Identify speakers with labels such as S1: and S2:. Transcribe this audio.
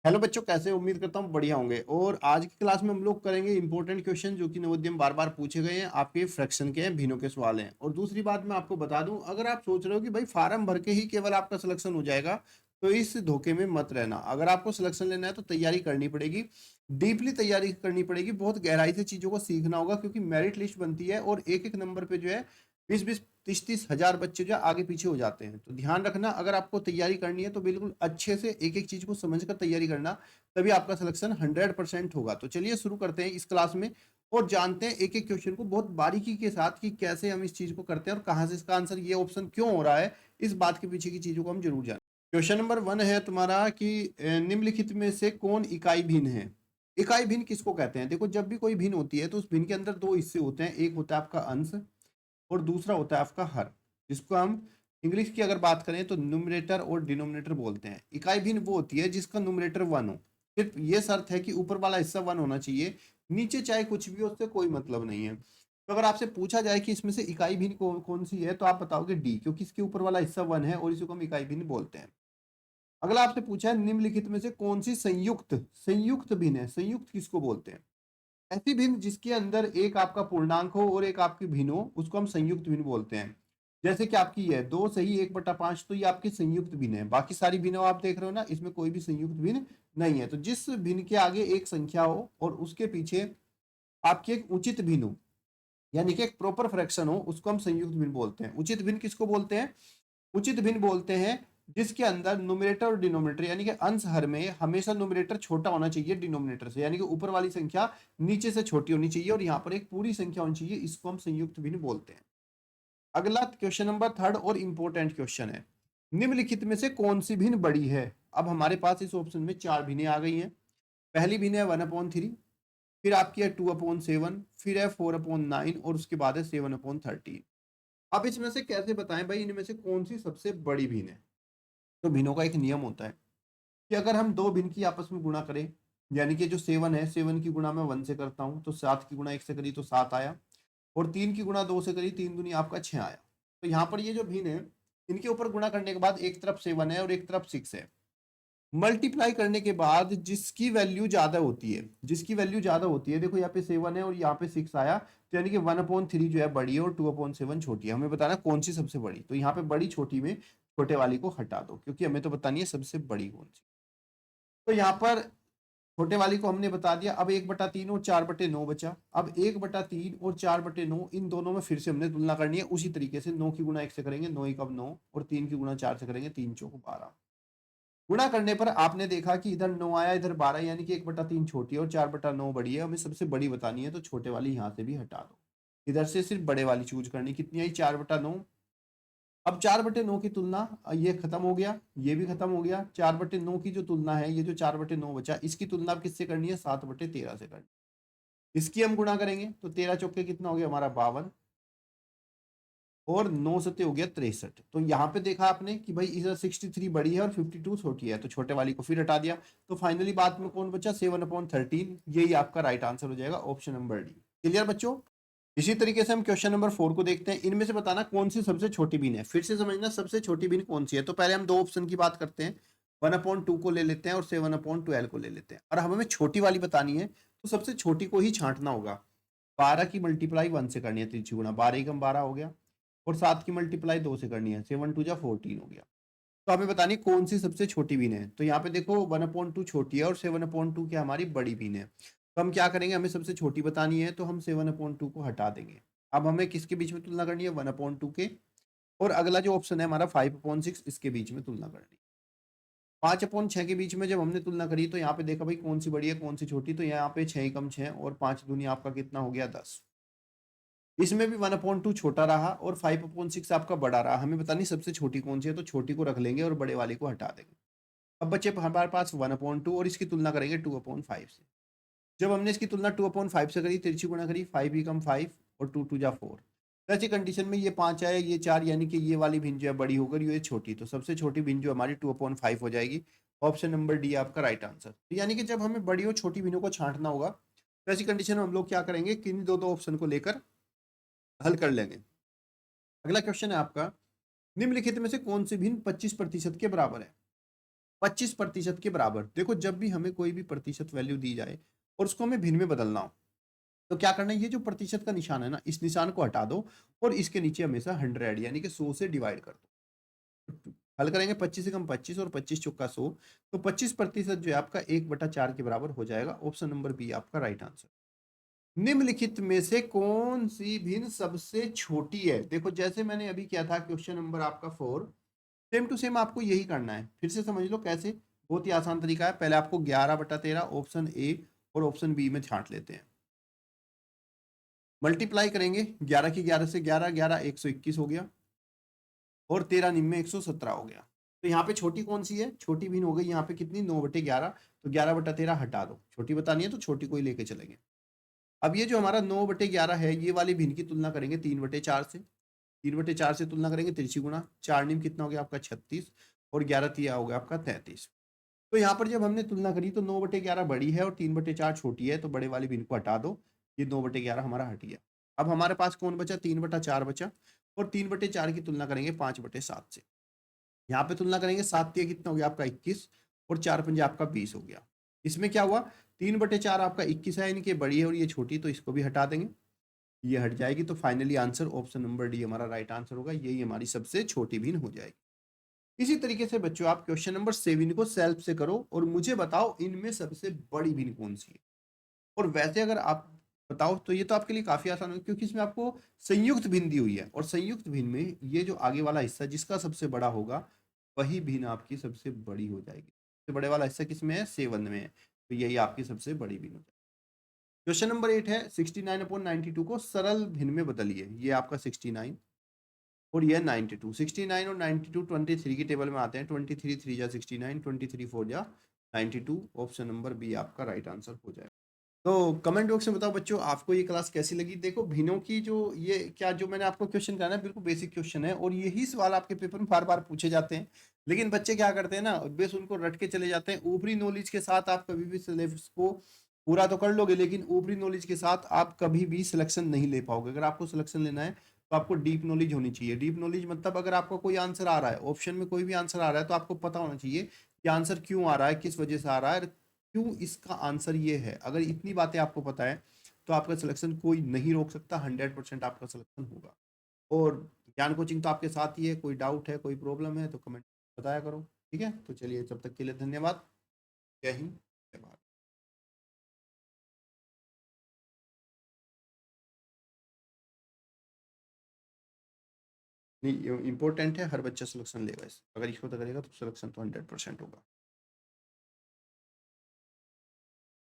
S1: Hello बच्चों, कैसे हो? उम्मीद करता हूँ बढ़िया होंगे। और आज की क्लास में हम लोग करेंगे इंपॉर्टेंट क्वेश्चन जो कि नवोदय में बार बार पूछे गए हैं। आपके फ्रैक्शन के हैं, भिन्नों के सवाल हैं। और दूसरी बात मैं आपको बता दूं, अगर आप सोच रहे हो कि भाई फार्म भर के ही केवल आपका सिलेक्शन हो जाएगा, तो इस धोखे में मत रहना। अगर आपको सिलेक्शन लेना है तो तैयारी करनी पड़ेगी, डीपली तैयारी करनी पड़ेगी, बहुत गहराई से चीजों को सीखना होगा, क्योंकि मेरिट लिस्ट बनती है और एक एक नंबर पे जो है 20-20 30-30 हजार बच्चे जो है आगे पीछे हो जाते हैं। तो ध्यान रखना, अगर आपको तैयारी करनी है तो बिल्कुल अच्छे से एक एक चीज को समझकर तैयारी करना, तभी आपका सिलेक्शन 100% होगा। तो चलिए शुरू करते हैं इस क्लास में और जानते हैं एक एक क्वेश्चन को बहुत बारीकी के साथ कि कैसे हम इस चीज को करते हैं और कहां से इसका आंसर ये ऑप्शन क्यों हो रहा है। इस बात के पीछे की चीजों को हम जरूर जानें। क्वेश्चन नंबर 1 है तुम्हारा कि निम्नलिखित में से कौन इकाई भिन्न है? इकाई भिन्न किसको कहते हैं? देखो, जब भी कोई भिन्न होती है तो उस भिन्न के अंदर दो हिस्से होते हैं, एक होता है आपका अंश और दूसरा होता है आपका हर, जिसको हम इंग्लिश की अगर बात करें तो न्यूमरेटर और डिनोमिनेटर बोलते हैं। इकाई भिन्न वो होती है जिसका न्यूमरेटर 1 हो। सिर्फ ये शर्त है कि ऊपर वाला हिस्सा 1 होना चाहिए, नीचे चाहे कुछ भी हो, उससे कोई मतलब नहीं है। तो अगर आपसे पूछा जाए कि इसमें से इकाई भिन्न कौन सी है, तो आप बताओगे डी, क्योंकि इसके ऊपर वाला हिस्सा 1 है और इसी को हम इकाई भिन्न बोलते हैं। अगला आपसे पूछा है निम्नलिखित में से कौन सी संयुक्त संयुक्त भिन्न है? संयुक्त किसको बोलते हैं? ऐसी भिन्न जिसके अंदर एक आपका पूर्णांक हो और एक आपकी भिन्न हो, उसको हम संयुक्त भिन्न बोलते हैं। जैसे कि आपकी है 2 सही 1/5, तो ये आपकी संयुक्त भिन्न है। बाकी सारी भिन्न आप देख रहे हो ना, इसमें कोई भी संयुक्त भिन्न नहीं है। तो जिस भिन्न के आगे एक संख्या हो और उसके पीछे आपकी एक उचित भिन्न हो, यानी कि एक प्रॉपर फ्रैक्शन हो, उसको हम संयुक्त भिन्न बोलते हैं। उचित भिन्न किसको बोलते हैं? उचित भिन्न बोलते हैं जिसके अंदर न्यूमरेटर और डिनोमिनेटर, यानी कि अंश हर में हमेशा न्यूमरेटर छोटा होना चाहिए डिनोमिनेटर से, यानी कि ऊपर वाली संख्या नीचे से छोटी होनी चाहिए और यहाँ पर एक पूरी संख्या होनी चाहिए। इसको हम संयुक्त भिन्न बोलते हैं। अगला क्वेश्चन नंबर 3 और इंपॉर्टेंट क्वेश्चन है, निम्नलिखित में से कौन सी भिन्न बड़ी है? अब हमारे पास इस ऑप्शन में चार भिन्नें आ गई हैं। पहली भिन्न है 1/3, फिर आपकी है 2/7, फिर है 4/9 और उसके बाद है 7/13। अब इसमें से कैसे बताएं भाई इनमें से कौन सी सबसे बड़ी भिन्न है? तो भिन्नों का एक नियम होता है कि अगर हम दो भिन्न की आपस में गुणा करें, यानी कि जो 7 है, 7 की गुणा मैं 1 से करता हूं तो 7 की गुणा 1 से करी तो 7 आया, और 3 की गुणा 2 से करी, 3 दूनी आपका 6 आया। तो यहाँ पर ये जो भिन्न है, इनके ऊपर गुणा करने के बाद एक तरफ 7 है और एक तरफ 6 है, मल्टीप्लाई करने के बाद जिसकी वैल्यू ज्यादा होती है, जिसकी वैल्यू ज्यादा होती है, देखो यहाँ पे 7 है और यहाँ पे 6 आया, तो यानी कि 1/3 जो है बड़ी है और 2/7 छोटी है। हमें बताना कौन सी सबसे बड़ी, तो यहाँ पे बड़ी छोटी में छोटे वाली को हटा दो, क्योंकि हमें तो बतानी है सबसे बड़ी कौन सी। तो यहाँ पर छोटे वाली को हमने बता दिया। अब 1/3 और 4/9 बचा। अब 1/3 और 4/9 इन दोनों में फिर से हमने तुलना करनी है उसी तरीके से। 9 की गुणा 1 से करेंगे, 9 1 9, और 3 की गुणा 4 से करेंगे, 3 4 12। गुणा करने पर आपने देखा कि इधर 9 आया, इधर 12, यानी कि 1/3 छोटी है और 4/9 बड़ी है। हमें सबसे बड़ी बतानी है, तो छोटे वाली यहाँ से भी हटा दो, इधर से सिर्फ बड़े वाली चूज करनी। कितनी आई? 4/9। अब 4/9 की तुलना, ये खत्म हो गया, ये भी खत्म हो गया। 4/9 की जो तुलना है, ये जो 4/9 बचा, इसकी तुलना अब किससे करनी है? 7/13 से करनी। इसकी हम गुणा करेंगे तो 13 चौके कितना हो गया हमारा? 52, और 9 सत्ते हो गया 63। तो यहाँ पे देखा आपने कि भाई इधर 63 बड़ी है और 52 छोटी है, तो छोटे वाली को फिर हटा दिया। तो फाइनली बात में कौन बचा? 7/13। यही आपका राइट आंसर हो जाएगा, ऑप्शन नंबर डी। क्लियर बच्चों? इसी तरीके से हम क्वेश्चन नंबर 4 को देखते हैं। इनमें से बताना कौन सी सबसे छोटी भिन्न है। फिर से समझना सबसे छोटी भिन्न कौन सी है। तो पहले हम दो ऑप्शन की बात करते हैं, 1/2 को ले लेते हैं और 7/12 को ले लेते हैं। और हमें छोटी वाली बतानी है, तो सबसे छोटी को ही छांटना होगा। 12 की मल्टीप्लाई 1 से करनी है, तिरछी गुणा, 12 एकम 12 हो गया, और 7 की मल्टीप्लाई 2 से करनी है, 7 2 जा 14 हो गया। तो हमें बतानी कौन सी सबसे छोटी भिन्न है। तो यहाँ पे देखो 1/2 छोटी है और 7/2 क्या हमारी बड़ी भिन्न है। तो हम क्या करेंगे, हमें सबसे छोटी बतानी है, तो हम 7/2 को हटा देंगे। अब हमें किसके बीच में तुलना करनी है? 1/2 के, और अगला जो ऑप्शन है हमारा 5/6, इसके बीच में तुलना करनी है। 5/6 के बीच में जब हमने तुलना करी, तो यहाँ पे देखा भाई कौन सी बड़ी है कौन सी छोटी। तो यहाँ पे 6 कम 6 और 5 दूनी आपका कितना हो गया? 10। इसमें भी 1/2 छोटा रहा और 5/6 आपका बड़ा रहा। हमें बतानी सबसे छोटी कौन सी है, तो छोटी को रख लेंगे और बड़े वाले को हटा देंगे। अब बच्चे हमारे पास 1/2 और इसकी तुलना करेंगे 2/5 से। जब हमने इसकी तुलना 2/5 से करी, तिरछी गुणा करी, 5 एकम 5 और 2 2 जा 4। ऐसी कंडीशन में ये 5 आया, ये 4, यानी कि ये वाली भिन्न जो है बड़ी होकर ये छोटी, तो सबसे छोटी भिन्न जो हमारी 2/5 हो जाएगी। ऑप्शन नंबर डी आपका राइट आंसर। तो यानी कि जब हमें बड़ी और छोटी भिन्नों को छांटना होगा, तो ऐसी कंडीशन में हम लोग क्या करेंगे, किन्हीं दो ऑप्शन को लेकर हल कर लेंगे। अगला क्वेश्चन है आपका, निम्नलिखित में से कौन सी भिन्न 25% के बराबर है? 25% के बराबर। देखो जब भी हमें कोई भी प्रतिशत वैल्यू दी जाए और उसको हमें भिन्न में बदलना हो, तो क्या करना है, ये जो प्रतिशत का निशान है ना, इस निशान को हटा दो और इसके नीचे हमेशा 100 यानी कि 100 से डिवाइड कर दो। हल करेंगे 25 से कम 25 और 25 चौका 100, तो 25% जो है आपका 1/4 के बराबर हो जाएगा। ऑप्शन नंबर बी आपका राइट आंसर। निम्नलिखित में से कौन सी भिन्न सबसे छोटी है? देखो जैसे मैंने अभी किया था क्वेश्चन नंबर आपका 4, सेम टू सेम आपको यही करना है। फिर से समझ लो कैसे, बहुत ही आसान तरीका है। पहले आपको 11/13 ऑप्शन ए और ऑप्शन बी में छांट लेते हैं। मल्टीप्लाई करेंगे 11 की 11 से 11, 11 121 हो गया और 13 निम्न 117 हो गया। तो यहाँ पे छोटी कौन सी है? छोटी भिन्न हो गई यहाँ पे कितनी, 9/11। तो 11/13 हटा दो, छोटी बतानी है तो छोटी को ही लेके चलेंगे। अब ये जो हमारा 9/11 है, ये वाली भिन्न की तुलना करेंगे 3/4 से। 3/4 से तुलना करेंगे तिरछी गुणा, 4 निम कितना हो गया आपका 36 और 11 तिया हो गया आपका 33। तो यहाँ पर जब हमने तुलना करी तो 9/11 बड़ी है और 3/4 छोटी है, तो बड़े वाली भिन्न को हटा दो, ये 9/11 हमारा हट गया। अब हमारे पास कौन बचा? 3/4 बचा और 3/4 की तुलना करेंगे 5/7 से। यहाँ पे तुलना करेंगे 7 तिया कितना हो गया आपका 21 और 4 पंजे आपका 20 हो गया। इसमें क्या हुआ, 3/4 आपका 21 है, इनकी बड़ी है और ये छोटी, तो इसको भी हटा देंगे, ये हट जाएगी। तो finally answer option number D हमारा राइट आंसर होगा, यही हमारी सबसे छोटी भिन्न हो जाएगी। इसी तरीके से बच्चों आप क्वेश्चन नंबर 7 को सेल्फ से करो और मुझे बताओ इनमें सबसे बड़ी भिन्न कौन सी है। और वैसे अगर आप बताओ तो ये तो आपके लिए काफी आसान है, क्योंकि इसमें आपको संयुक्त भिन्न दी हुई है और संयुक्त भिन्न में ये जो आगे वाला हिस्सा जिसका सबसे बड़ा होगा वही भिन्न आपकी सबसे बड़ी हो जाएगी। सबसे बड़े वाला हिस्सा किसमें है? 7 में है, तो यही आपकी सबसे बड़ी भिन्न हो जाएगी। क्वेश्चन नंबर 8 है 69/92 को सरल भिन्न में बदलिए। ये आपका 69 और ये 92। 69 और 92 23 की टेबल में आते हैं। 23 3 जा 69, 23 4 जा 92। ऑप्शन नंबर बी आपका राइट आंसर हो जाएगा। तो कमेंट बॉक्स में बताओ बच्चों आपको ये क्लास कैसी लगी। देखो भिन्नों की जो ये क्या जो मैंने आपको क्वेश्चन कराना है बिल्कुल बेसिक क्वेश्चन है और यही सवाल आपके पेपर में बार बार पूछे जाते हैं। लेकिन बच्चे क्या करते हैं ना, बेस उनको रट के चले जाते हैं। ऊपरी नॉलेज के साथ आप कभी भी सिलेबस को पूरा तो कर लोगे, लेकिन ऊपरी नॉलेज के साथ आप कभी भी सिलेक्शन नहीं ले पाओगे। अगर आपको सिलेक्शन लेना है तो आपको डीप नॉलेज होनी चाहिए। डीप नॉलेज मतलब अगर आपका कोई आंसर आ रहा है, ऑप्शन में कोई भी आंसर आ रहा है, तो आपको पता होना चाहिए कि आंसर क्यों आ रहा है, किस वजह से आ रहा है, क्यों इसका आंसर ये है। अगर इतनी बातें आपको पता है तो आपका सिलेक्शन कोई नहीं रोक सकता, 100% आपका सिलेक्शन होगा। और ज्ञान कोचिंग तो आपके साथ ही है। कोई डाउट है, कोई प्रॉब्लम है तो कमेंट बताया करो। ठीक है, तो चलिए जब तक के लिए धन्यवाद। जय हिंद, जय भारत। नहीं, इंपॉर्टेंट है, हर बच्चा सिलेक्शन लेगा इस, अगर इसको तो करेगा तो सिलेक्शन तो 100% होगा।